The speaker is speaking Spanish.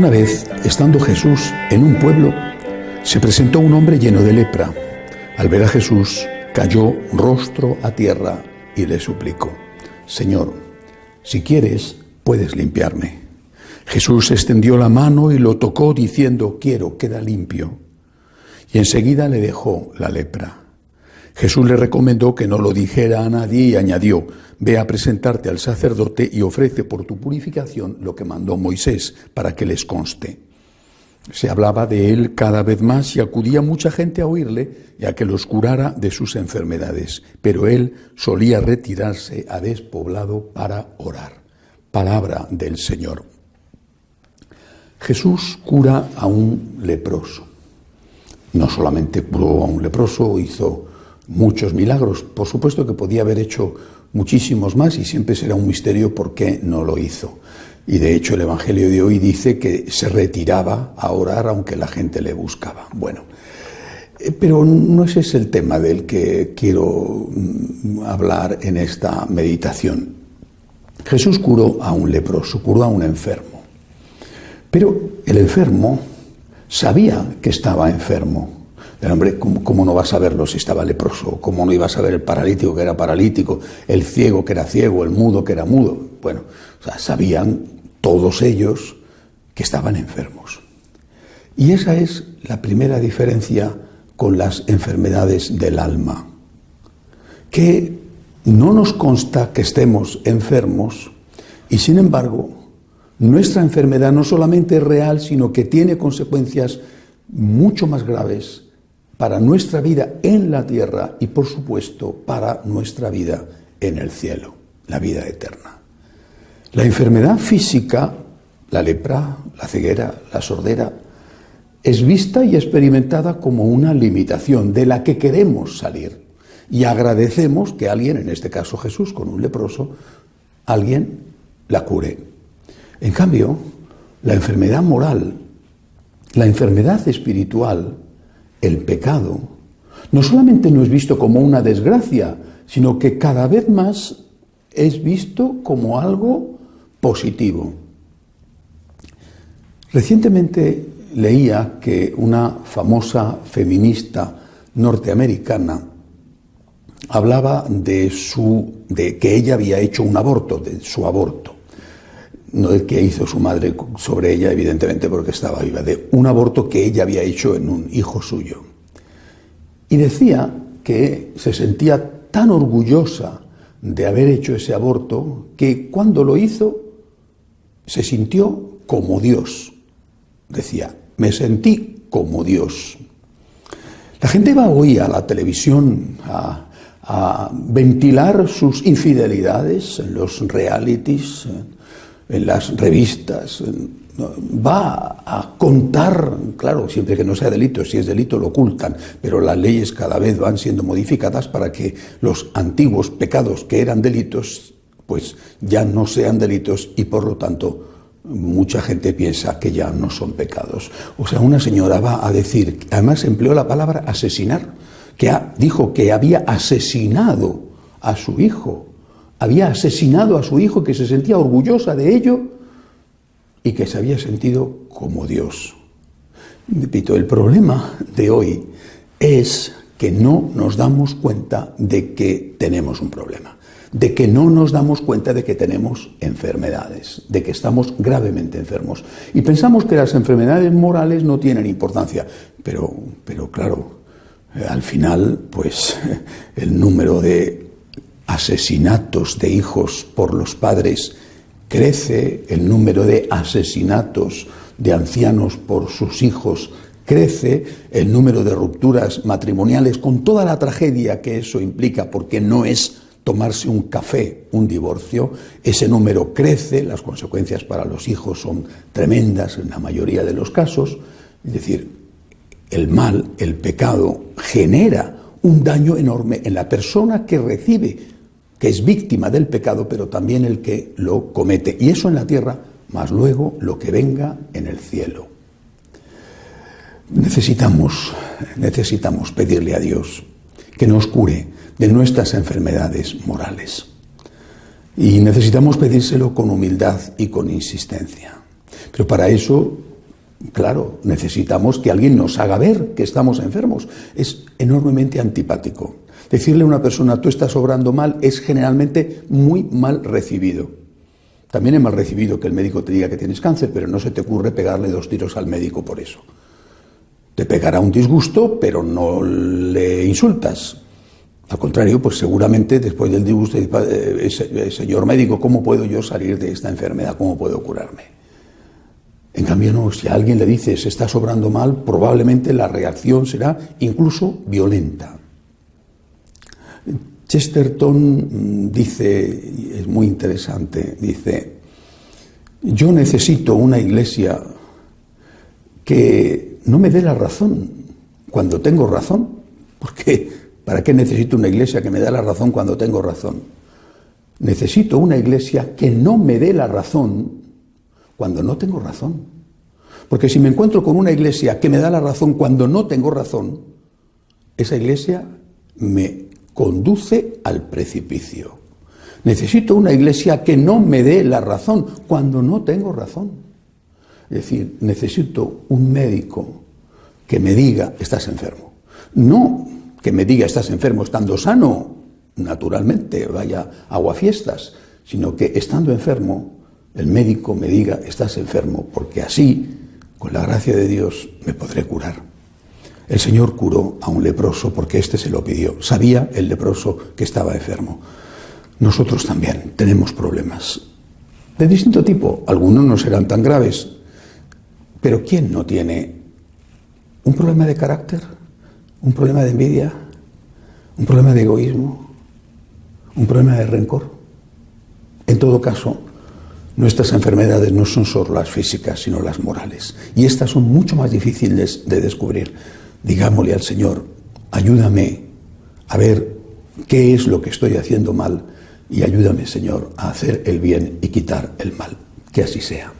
Una vez, estando Jesús en un pueblo, se presentó un hombre lleno de lepra. Al ver a Jesús, cayó rostro a tierra y le suplicó: Señor, si quieres, puedes limpiarme. Jesús extendió la mano y lo tocó diciendo: quiero, queda limpio. Y enseguida le dejó la lepra. Jesús le recomendó que no lo dijera a nadie y añadió: ve a presentarte al sacerdote y ofrece por tu purificación lo que mandó Moisés, para que les conste. Se hablaba de él cada vez más y acudía mucha gente a oírle y a que los curara de sus enfermedades. Pero él solía retirarse a despoblado para orar. Palabra del Señor. Jesús cura a un leproso. No solamente curó a un leproso, hizo muchos milagros. Por supuesto que podía haber hecho muchísimos más y siempre será un misterio por qué no lo hizo. Y de hecho el Evangelio de hoy dice que se retiraba a orar aunque la gente le buscaba. Bueno, pero no ese es el tema del que quiero hablar en esta meditación. Jesús curó a un leproso, curó a un enfermo. Pero el enfermo sabía que estaba enfermo. El hombre, ¿cómo no va a saberlo si estaba leproso? ¿Cómo no iba a saber el paralítico que era paralítico, el ciego que era ciego, el mudo que era mudo? Bueno, o sea, sabían todos ellos que estaban enfermos. Y esa es la primera diferencia con las enfermedades del alma. Que no nos consta que estemos enfermos y, sin embargo, nuestra enfermedad no solamente es real, sino que tiene consecuencias mucho más graves para nuestra vida en la tierra y, por supuesto, para nuestra vida en el cielo, la vida eterna. La enfermedad física, la lepra, la ceguera, la sordera, es vista y experimentada como una limitación de la que queremos salir. Y agradecemos que alguien, en este caso Jesús, con un leproso, alguien la cure. En cambio, la enfermedad moral, la enfermedad espiritual, el pecado, no solamente no es visto como una desgracia, sino que cada vez más es visto como algo positivo. Recientemente leía que una famosa feminista norteamericana hablaba de que ella había hecho un aborto, de su aborto. No el que hizo su madre sobre ella, evidentemente, porque estaba viva, de un aborto que ella había hecho en un hijo suyo. Y decía que se sentía tan orgullosa de haber hecho ese aborto que cuando lo hizo se sintió como Dios. Decía, me sentí como Dios. La gente va hoy a la televisión a ventilar sus infidelidades en los realities, en las revistas, va a contar, claro, siempre que no sea delito, si es delito lo ocultan, pero las leyes cada vez van siendo modificadas para que los antiguos pecados que eran delitos, pues ya no sean delitos y por lo tanto mucha gente piensa que ya no son pecados. O sea, una señora va a decir, además empleó la palabra asesinar, dijo que había asesinado a su hijo. Había asesinado a su hijo, que se sentía orgullosa de ello y que se había sentido como Dios. Repito, el problema de hoy es que no nos damos cuenta de que tenemos un problema, de que no nos damos cuenta de que tenemos enfermedades, de que estamos gravemente enfermos. Y pensamos que las enfermedades morales no tienen importancia, pero claro, al final, pues el número de asesinatos de hijos por los padres crece, el número de asesinatos de ancianos por sus hijos crece, el número de rupturas matrimoniales con toda la tragedia que eso implica, porque no es tomarse un café, un divorcio, ese número crece, las consecuencias para los hijos son tremendas en la mayoría de los casos. Es decir, el mal, el pecado, genera un daño enorme en la persona que recibe, que es víctima del pecado, pero también el que lo comete. Y eso en la tierra, más luego lo que venga en el cielo. Necesitamos pedirle a Dios que nos cure de nuestras enfermedades morales. Y necesitamos pedírselo con humildad y con insistencia. Pero para eso Claro, necesitamos que alguien nos haga ver que estamos enfermos. Es enormemente antipático. Decirle a una persona, tú estás obrando mal, es generalmente muy mal recibido. También es mal recibido que el médico te diga que tienes cáncer, pero no se te ocurre pegarle 2 tiros al médico por eso. Te pegará un disgusto, pero no le insultas. Al contrario, pues seguramente después del disgusto, señor médico, ¿cómo puedo yo salir de esta enfermedad? ¿Cómo puedo curarme? En cambio, no, si a alguien le dices, estás obrando mal, probablemente la reacción será incluso violenta. Chesterton dice, es muy interesante, dice, yo necesito una iglesia que no me dé la razón cuando tengo razón, porque ¿para qué necesito una iglesia que me dé la razón cuando tengo razón? Necesito una iglesia que no me dé la razón cuando no tengo razón. Porque si me encuentro con una iglesia que me da la razón cuando no tengo razón, esa iglesia me conduce al precipicio. Necesito una iglesia que no me dé la razón cuando no tengo razón. Es decir, necesito un médico que me diga, estás enfermo. No que me diga, estás enfermo estando sano, naturalmente, vaya aguafiestas, sino que estando enfermo, el médico me diga, estás enfermo, porque así, con la gracia de Dios, me podré curar. El Señor curó a un leproso porque éste se lo pidió. Sabía el leproso que estaba enfermo. Nosotros también tenemos problemas de distinto tipo. Algunos no serán tan graves, pero ¿quién no tiene un problema de carácter? ¿Un problema de envidia? ¿Un problema de egoísmo? ¿Un problema de rencor? En todo caso, nuestras enfermedades no son solo las físicas, sino las morales. Y estas son mucho más difíciles de descubrir. Digámosle al Señor, ayúdame a ver qué es lo que estoy haciendo mal y ayúdame, Señor, a hacer el bien y quitar el mal. Que así sea.